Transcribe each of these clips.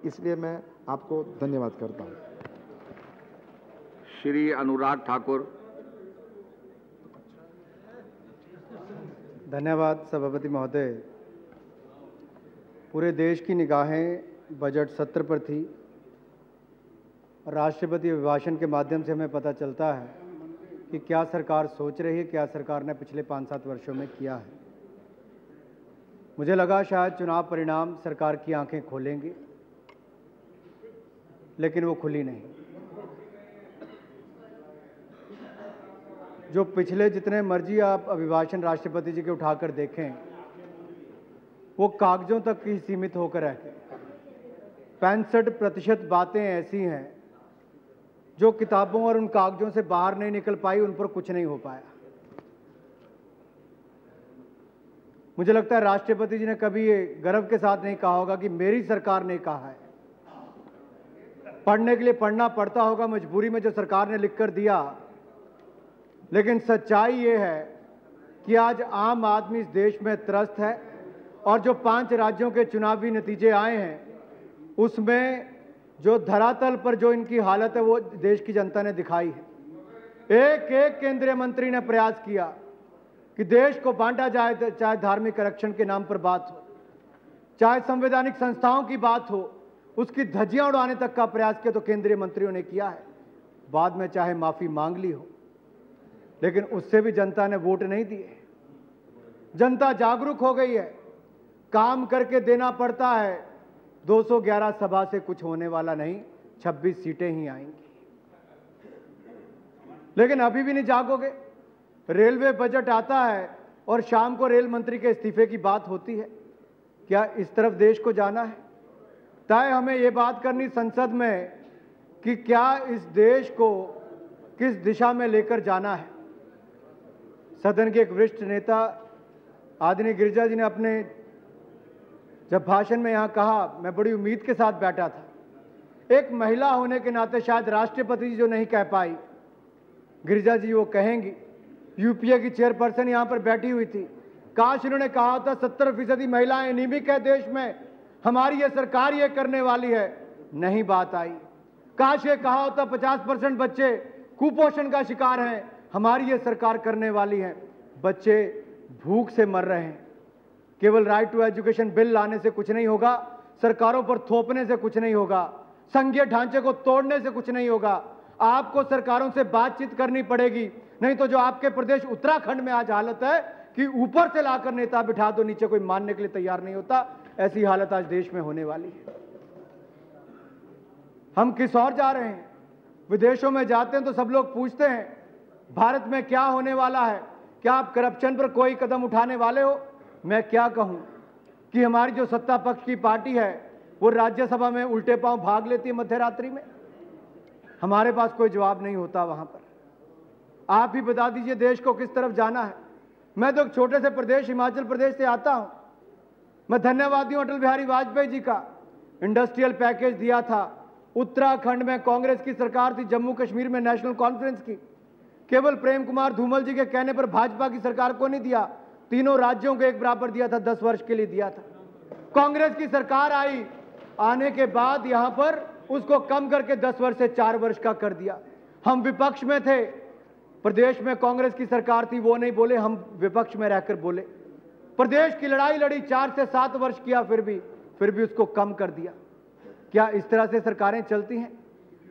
इसलिए मैं आपको धन्यवाद करता हूं। श्री अनुराग ठाकुर। धन्यवाद सभापति महोदय। पूरे देश की निगाहें बजट सत्र पर थी। राष्ट्रपति अभिभाषण के माध्यम से हमें पता चलता है कि क्या सरकार सोच रही है, क्या सरकार ने पिछले 5-7 वर्षों में किया है। मुझे लगा शायद चुनाव परिणाम सरकार की आंखें खोलेंगे, लेकिन वो खुली नहीं। जो पिछले जितने मर्जी आप अभिभाषण राष्ट्रपति जी के उठाकर देखें, वो कागजों तक ही सीमित होकर रह गए। 65% बातें ऐसी हैं जो किताबों और उन कागजों से बाहर नहीं निकल पाई, उन पर कुछ नहीं हो पाया। मुझे लगता है राष्ट्रपति जी ने कभी ये गर्व के साथ नहीं कहा होगा कि मेरी सरकार ने कहा है। पढ़ने के लिए पढ़ना पड़ता होगा मजबूरी में जो सरकार ने लिखकर दिया, लेकिन सच्चाई ये है कि आज आम आदमी इस देश में त्रस्त है और जो 5 राज्यों के चुनावी नतीजे आए हैं उसमें जो धरातल पर जो इनकी हालत है वो देश की जनता ने दिखाई है। एक एक केंद्रीय मंत्री ने प्रयास किया कि देश को बांटा जाए, चाहे धार्मिक आरक्षण के नाम पर बात हो, चाहे संवैधानिक संस्थाओं की बात हो, उसकी धज्जियां उड़ाने तक का प्रयास किया तो केंद्रीय मंत्रियों ने किया है। बाद में चाहे माफी मांग ली हो, लेकिन उससे भी जनता ने वोट नहीं दिए। जनता जागरूक हो गई है, काम करके देना पड़ता है। 211 सभा से कुछ होने वाला नहीं, 26 सीटें ही आएंगी। लेकिन अभी भी नहीं जागोगे। रेलवे बजट आता है और शाम को रेल मंत्री के इस्तीफे की बात होती है। क्या इस तरफ देश को जाना है? तय हमें यह बात करनी संसद में कि क्या इस देश को किस दिशा में लेकर जाना है। सदन के एक वरिष्ठ नेता आदरणीय गिरिजा जी ने अपने जब भाषण में यहां कहा, मैं बड़ी उम्मीद के साथ बैठा था। एक महिला होने के नाते शायद राष्ट्रपति जी जो नहीं कह पाई, गिरिजा जी वो कहेंगी। यूपीए की चेयरपर्सन यहां पर बैठी हुई थी, काश इन्होंने कहा होता 70% महिलाएं एनीमिक है देश में, हमारी ये सरकार ये करने वाली है। नहीं बात आई। काश ये कहा होता 50% बच्चे कुपोषण का शिकार हैं, हमारी ये सरकार करने वाली है। बच्चे भूख से मर रहे हैं। केवल राइट टू एजुकेशन बिल लाने से कुछ नहीं होगा, सरकारों पर थोपने से कुछ नहीं होगा, संघीय ढांचे को तोड़ने से कुछ नहीं होगा। आपको सरकारों से बातचीत करनी पड़ेगी, नहीं तो जो आपके प्रदेश उत्तराखंड में आज हालत है कि ऊपर से लाकर नेता बिठा दो, नीचे कोई मानने के लिए तैयार नहीं होता, ऐसी हालत आज देश में होने वाली है। हम किस और जा रहे हैं? विदेशों में जाते हैं तो सब लोग पूछते हैं भारत में क्या होने वाला है, क्या आप करप्शन पर कोई कदम उठाने वाले हो? मैं क्या कहूं कि हमारी जो सत्ता पक्ष की पार्टी है वो राज्यसभा में उल्टे पांव भाग लेती है मध्य रात्रि में। हमारे पास कोई जवाब नहीं होता वहां पर। आप ही बता दीजिए देश को किस तरफ जाना है। मैं तो एक छोटे से प्रदेश हिमाचल प्रदेश से आता हूं। मैं धन्यवादी हूं अटल बिहारी वाजपेयी जी का। इंडस्ट्रियल पैकेज दिया था, उत्तराखंड में कांग्रेस की सरकार थी, जम्मू कश्मीर में नेशनल कॉन्फ्रेंस की। केवल प्रेम कुमार धूमल जी के कहने पर भाजपा की सरकार को नहीं दिया, तीनों राज्यों को एक बराबर दिया था, 10 वर्ष के लिए दिया था। कांग्रेस की सरकार आई, आने के बाद यहां पर उसको कम करके 10 वर्ष से 4 वर्ष का कर दिया। हम विपक्ष में थे, प्रदेश में कांग्रेस की सरकार थी, वो नहीं बोले, हम विपक्ष में रहकर बोले। प्रदेश की लड़ाई लड़ी, 4 से 7 वर्ष किया, फिर भी उसको कम कर दिया। क्या इस तरह से सरकारें चलती हैं?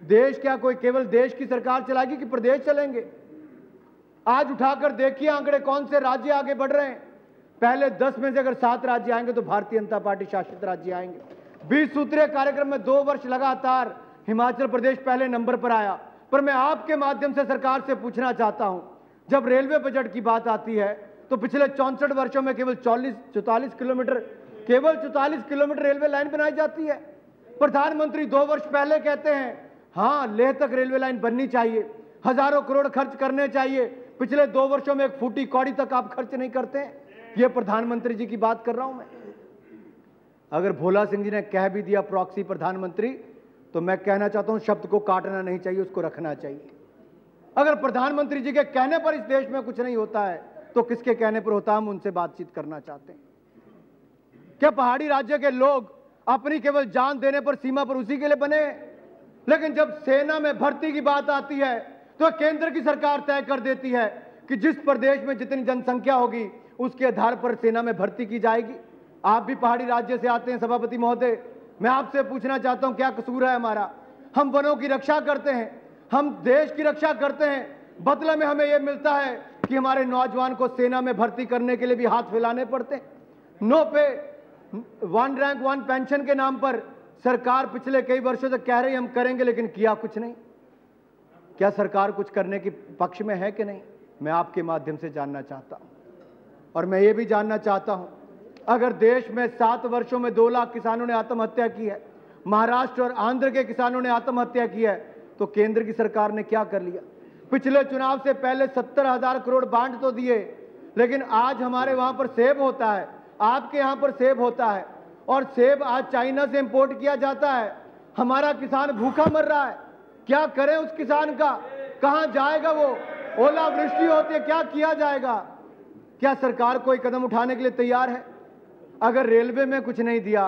देश क्या कोई केवल देश की सरकार चलाएगी कि प्रदेश चलेंगे? आज उठाकर देखिए आंकड़े, कौन से राज्य आगे बढ़ रहे हैं। पहले 10 में से अगर 7 राज्य आएंगे तो भारतीय जनता पार्टी शासित राज्य आएंगे। 20 सूत्रीय कार्यक्रम में 2 वर्ष लगातार हिमाचल प्रदेश पहले नंबर पर आया। पर मैं आपके माध्यम से सरकार से पूछना चाहता हूं, जब रेलवे बजट की बात आती है तो पिछले 64 वर्षों में केवल 44 किलोमीटर रेलवे लाइन बनाई जाती है। प्रधानमंत्री 2 वर्ष पहले कहते हैं हां लेह तक रेलवे लाइन बननी चाहिए, हजारों करोड़ खर्च करने चाहिए। पिछले 2 वर्षों में एक फूटी कौड़ी तक आप खर्च नहीं करते हैं। यह प्रधानमंत्री जी की बात कर रहा हूं मैं। अगर भोला सिंह जी ने कह भी दिया प्रॉक्सी प्रधानमंत्री, तो मैं कहना चाहता हूं शब्द को काटना नहीं चाहिए, उसको रखना चाहिए। अगर प्रधानमंत्री जी के कहने पर इस देश में कुछ नहीं होता है तो किसके कहने पर होता है? हम उनसे बातचीत करना चाहते हैं। क्या पहाड़ी राज्य के लोग अपनी केवल जान देने पर सीमा पर उसी के लिए बने हैं। लेकिन जब सेना में भर्ती की बात आती है तो केंद्र की सरकार तय कर देती है कि जिस प्रदेश में जितनी जनसंख्या होगी उसके आधार पर सेना में भर्ती की जाएगी। आप भी पहाड़ी राज्य से आते हैं सभापति महोदय, मैं आपसे पूछना चाहता हूं क्या कसूर है हमारा? हम वनों की रक्षा करते हैं, हम देश की रक्षा करते हैं, बदले में हमें यह मिलता है कि हमारे नौजवान को सेना में भर्ती करने के लिए भी हाथ फैलाने पड़ते हैं। नो पे वन रैंक वन पेंशन के नाम पर सरकार पिछले कई वर्षों से कह रही हम करेंगे, लेकिन किया कुछ नहीं। क्या सरकार कुछ करने के पक्ष में है कि नहीं? मैं आपके माध्यम से जानना चाहता हूं। और मैं ये भी जानना चाहता हूं, अगर देश में 7 वर्षों में 2 लाख किसानों ने आत्महत्या की है, महाराष्ट्र और आंध्र के किसानों ने आत्महत्या की है, तो केंद्र की सरकार ने क्या कर लिया? पिछले चुनाव से पहले 70,000 करोड़ बांट तो दिए, लेकिन आज हमारे वहां पर सेब होता है, आपके यहां पर सेब होता है, और सेब आज चाइना से इंपोर्ट किया जाता है। हमारा किसान भूखा मर रहा है। क्या करें उस किसान का? कहां जाएगा वो? ओलावृष्टि होती है, क्या किया जाएगा? क्या सरकार कोई कदम उठाने के लिए तैयार है? अगर रेलवे में कुछ नहीं दिया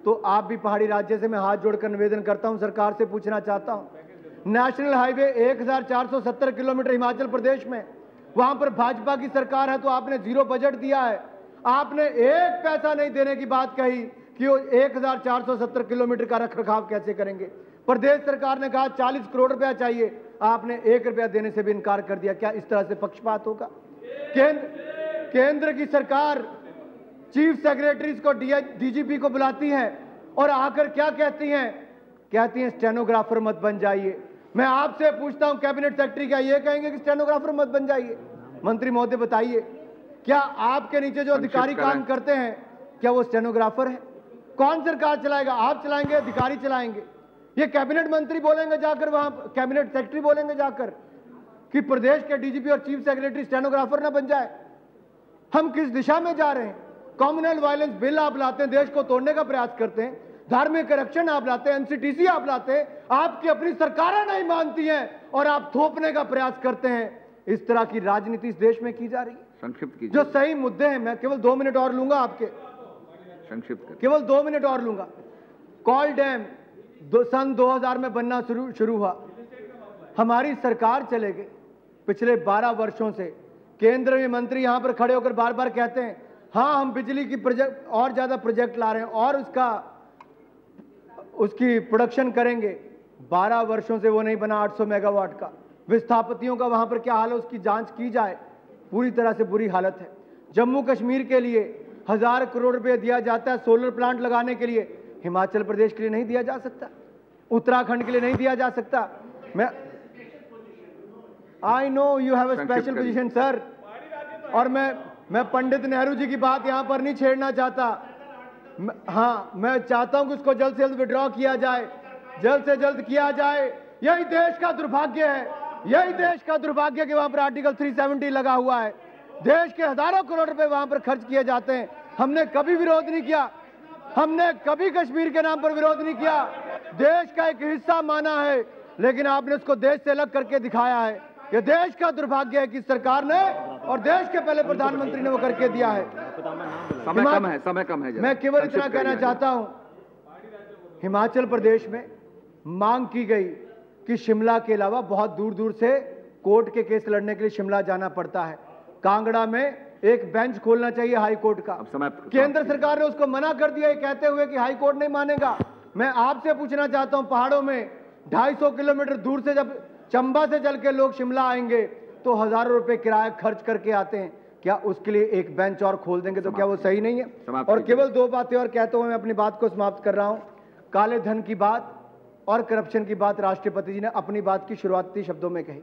तो आप भी पहाड़ी राज्य से मैं हाथ जोड़कर निवेदन करता हूं, सरकार से पूछना चाहता हूं, national highway 1470 kilometre Himachal Pradesh में, वहां पर भाजपा की सरकार है तो आपने 0 बजट दिया है। आपने 1 पैसा नहीं देने की बात कही कि वो 1470 किलोमीटर का रखरखाव कैसे करेंगे। प्रदेश सरकार ने कहा 40 करोड़ रुपया चाहिए, आपने 1 रुपया देने से भी इनकार कर दिया। क्या इस तरह से पक्षपात होगा? केंद्र की सरकार चीफ सेक्रेटरीज को, डीजीपी को बुलाती है और आकर क्या कहती हैं? कहती हैं स्टेनोग्राफर मत बन जाइए। मैं आपसे पूछता हूं कैबिनेट सेक्रेटरी क्या ये कहेंगे कि स्टेनोग्राफर मत बन जाइए? मंत्री महोदय बताइए, क्या आपके नीचे जो अधिकारी काम करते हैं क्या वो स्टेनोग्राफर है? कौन सरकार चलाएगा? आप चलाएंगे, अधिकारी चलाएंगे? ये कैबिनेट मंत्री बोलेंगे जाकर, वहां कैबिनेट सेक्रेटरी बोलेंगे जाकर कि प्रदेश के डीजीपी और चीफ सेक्रेटरी स्टेनोग्राफर ना बन जाए? हम किस दिशा में जा रहे हैं? कम्युनल वायलेंस बिल आप लाते हैं, देश को तोड़ने का प्रयास करते हैं, धार्मिक करप्शन आप लाते हैं, एनसीटीसी आप लाते हैं, आपकी अपनी सरकारें नहीं मानती हैं और आप थोपने का प्रयास करते हैं। इस तरह की राजनीति इस देश में की जा रही है। संक्षिप्त कीजिए। जो सही मुद्दे हैं, मैं केवल 2 मिनट और लूंगा आपके, संक्षिप्त केवल 2 मिनट और लूंगा। कॉल डैम सन 2000 में बनना शुरू हुआ, हमारी सरकार चले गई। पिछले 12 वर्षों से केंद्र में मंत्री यहां पर खड़े होकर बार बार कहते हैं हाँ हम बिजली की प्रोजेक्ट और ज्यादा प्रोजेक्ट ला रहे हैं और उसकी प्रोडक्शन करेंगे। 12 वर्षों से वो नहीं बना 800 मेगावाट का। विस्थापतियों का वहां पर क्या हाल है उसकी जांच की जाए। पूरी तरह से बुरी हालत है। जम्मू कश्मीर के लिए 1000 करोड़ रुपए दिया जाता है सोलर प्लांट लगाने के लिए, हिमाचल प्रदेश के लिए नहीं दिया जा सकता, उत्तराखंड के लिए नहीं दिया जा सकता। I know you have a special position sir, और मैं पंडित नेहरू जी की बात यहां पर नहीं छेड़ना चाहता। हाँ, मैं चाहता हूं कि उसको जल्द से जल्द विड्रॉ किया जाए, जल्द से जल्द किया जाए। यही देश का दुर्भाग्य है, यही देश का दुर्भाग्य कि वहां पर आर्टिकल 370 लगा हुआ है। देश के हजारों करोड़ रुपए वहां पर खर्च किए जाते हैं। हमने कभी विरोध नहीं किया, हमने कभी कश्मीर के नाम पर विरोध नहीं किया। देश का एक हिस्सा माना है, लेकिन आपने उसको देश से अलग करके दिखाया है। यह देश का दुर्भाग्य है कि सरकार ने और देश के पहले प्रधानमंत्री ने वो करके दिया है। समय कम है। मैं केवल इतना कहना चाहता हूं, हिमाचल प्रदेश में मांग की गई कि शिमला के अलावा बहुत दूर दूर से कोर्ट के केस लड़ने के लिए शिमला जाना पड़ता है। कांगड़ा में एक बेंच खोलना चाहिए हाई कोर्ट का। केंद्र सरकार ने उसको मना कर दिया, कहते हुए कि हाई कोर्ट नहीं मानेगा। मैं आपसे पूछना चाहता हूं, पहाड़ों में 250 किलोमीटर दूर से जब चंबा से चल के लोग शिमला आएंगे तो हजारों रुपए किराया खर्च करके आते हैं, क्या उसके लिए एक बेंच और खोल देंगे तो क्या वो सही नहीं है? और केवल 2 बातें और कहते हुए मैं अपनी बात को समाप्त कर रहा हूं। काले धन की बात और करप्शन की बात राष्ट्रपति जी ने अपनी बात की शुरुआती शब्दों में कही,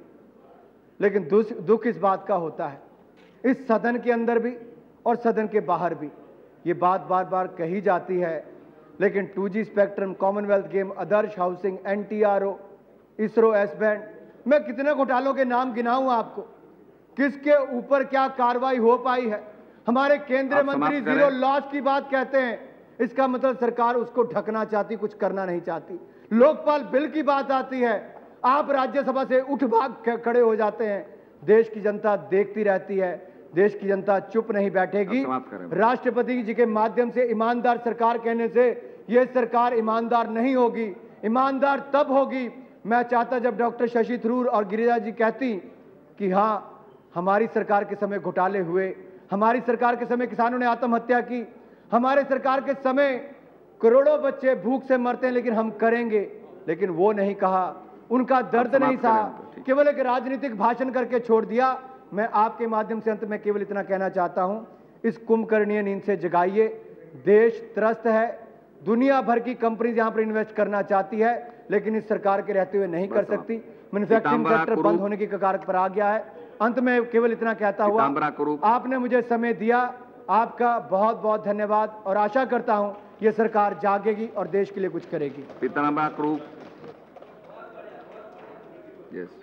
लेकिन दुख इस बात का होता है इस सदन के अंदर भी और सदन के बाहर भी ये बात बार बार कही जाती है, लेकिन 2G spectrum, commonwealth game, Adarsh housing, NTRO, ISRO, S band, मैं कितने घोटालों के नाम गिनाऊं आपको, किसके ऊपर क्या कार्रवाई हो पाई है? हमारे केंद्रीय मंत्री जीरो लॉस की बात कहते हैं, इसका मतलब सरकार उसको ढकना चाहती, कुछ करना नहीं चाहती। लोकपाल बिल की बात आती है, आप राज्यसभा से उठ भाग खड़े हो जाते हैं। देश की जनता देखती रहती है, देश की जनता चुप नहीं बैठेगी। राष्ट्रपति जी के माध्यम से ईमानदार सरकार कहने से ये सरकार ईमानदार नहीं होगी। ईमानदार तब होगी, मैं चाहता जब डॉक्टर शशि थरूर और गिरिजा जी कहती कि हाँ हमारी सरकार के समय घोटाले हुए, हमारी सरकार के समय किसानों ने आत्महत्या की, हमारे सरकार के समय करोड़ों बच्चे भूख से मरते हैं लेकिन हम करेंगे, लेकिन वो नहीं कहा, उनका दर्द नहीं सहा, केवल एक राजनीतिक भाषण करके छोड़ दिया। मैं आपके माध्यम से अंत में केवल इतना कहना चाहता हूं, इस कुंभकर्णीय नींद से जगाइए। देश त्रस्त है, दुनिया भर की कंपनी यहां पर इन्वेस्ट करना चाहती है लेकिन इस सरकार के रहते हुए नहीं कर सकती। मैन्युफैक्चरिंग सेक्टर बंद होने की कगार पर आ गया है। अंत में केवल इतना कहता हुआ, आपने मुझे समय दिया, आपका बहुत बहुत धन्यवाद और आशा करता हूं यह सरकार जागेगी और देश के लिए कुछ करेगी। Pitambara group, yes.